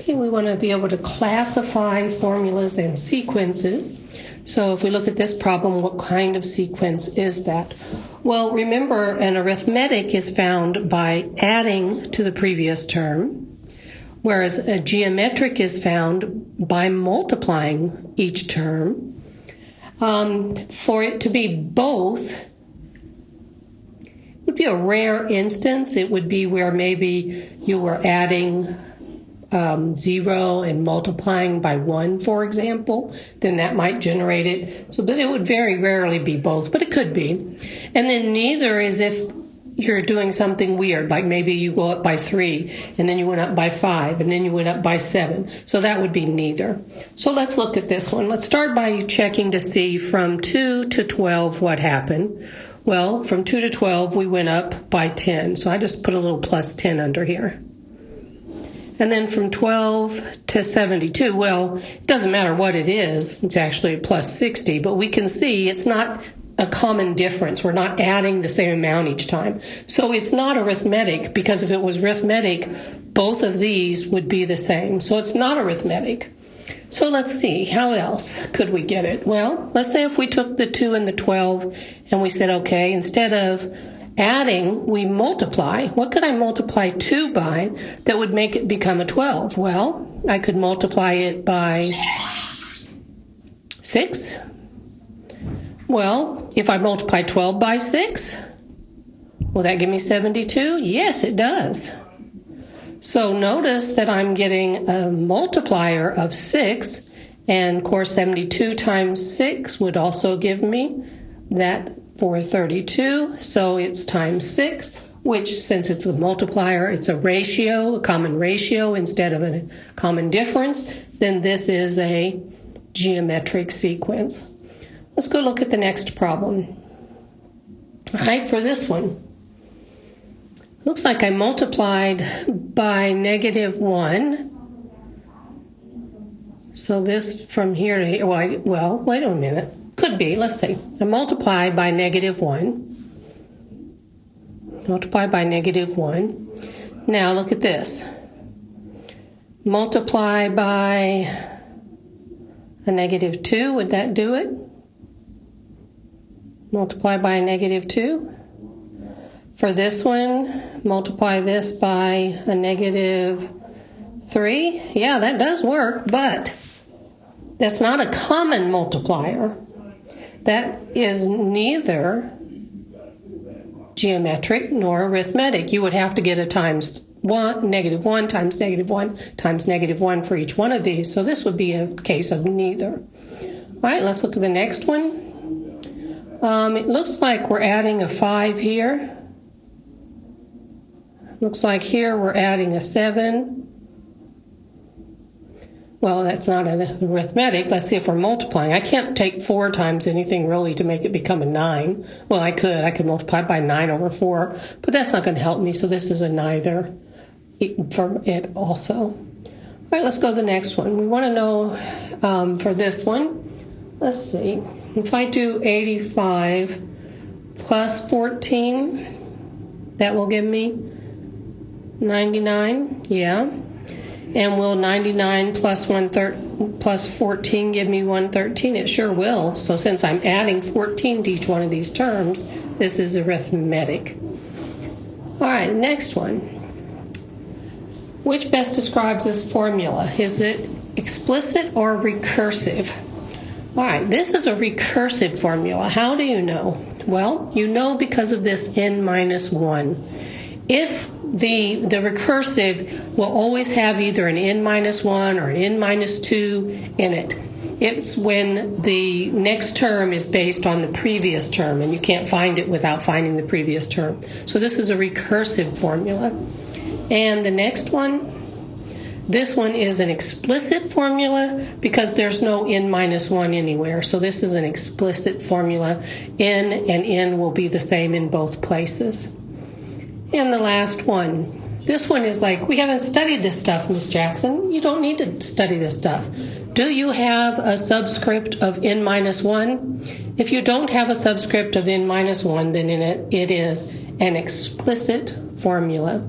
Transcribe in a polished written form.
Okay, we want to be able to classify formulas and sequences. So if we look at this problem, what kind of sequence is that? Well, remember, an arithmetic is found by adding to the previous term, whereas a geometric is found by multiplying each term. For it to be both, it would be a rare instance. It would be where maybe you were adding 0 and multiplying by 1, for example, then that might generate it. So, but it would very rarely be both, but it could be. And then neither is if you're doing something weird, like maybe you go up by 3, and then you went up by 5, and then you went up by 7. So that would be neither. So let's look at this one. Let's start by checking to see from 2 to 12 what happened. Well, from 2 to 12, we went up by 10. So I just put a little plus 10 under here. And then from 12 to 72, well, it doesn't matter what it is. It's actually a plus 60, but we can see it's not a common difference. We're not adding the same amount each time. So it's not arithmetic, because if it was arithmetic, both of these would be the same. So it's not arithmetic. So let's see, how else could we get it? Well, let's say if we took the 2 and the 12 and we said, okay, instead of adding, we multiply. What could I multiply 2 by that would make it become a 12? Well, I could multiply it by 6. Well, if I multiply 12 by 6, will that give me 72? Yes, it does. So notice that I'm getting a multiplier of 6, and of course 72 times 6 would also give me that for 32, so it's times 6, which, since it's a multiplier, it's a ratio, a common ratio instead of a common difference, then this is a geometric sequence. Let's go look at the next problem. All right, for this one, looks like I multiplied by -1. So this from here to here, well, wait a minute. Could be, let's see. I multiply by -1. Multiply by -1. Now look at this. Multiply by a -2, would that do it? Multiply by a -2. For this one, multiply this by a -3. Yeah, that does work, but that's not a common multiplier. That is neither geometric nor arithmetic. You would have to get a times 1, -1 times -1 times -1 for each one of these. So this would be a case of neither. All right, let's look at the next one. It looks like we're adding a 5 here. Looks like here we're adding a 7. Well, that's not an arithmetic. Let's see if we're multiplying. I can't take 4 times anything really to make it become a 9. Well, I could multiply by 9 over 4, but that's not going to help me, so this is a neither for it also. All right, let's go to the next one. We want to know for this one, let's see, if I do 85 plus 14, that will give me 99, yeah. And will 99 plus 14 give me 113? It sure will. So since I'm adding 14 to each one of these terms, this is arithmetic. All right, next one. Which best describes this formula? Is it explicit or recursive? All right, this is a recursive formula. How do you know? Well, you know because of this n-1. If the recursive will always have either an n-1 or an n-2 in it. It's when the next term is based on the previous term, and you can't find it without finding the previous term. So this is a recursive formula. And the next one, this one is an explicit formula because there's no n-1 anywhere. So this is an explicit formula. N and n will be the same in both places. And the last one. This one is like, we haven't studied this stuff, Miss Jackson. You don't need to study this stuff. Do you have a subscript of n-1? If you don't have a subscript of n-1, then it is an explicit formula.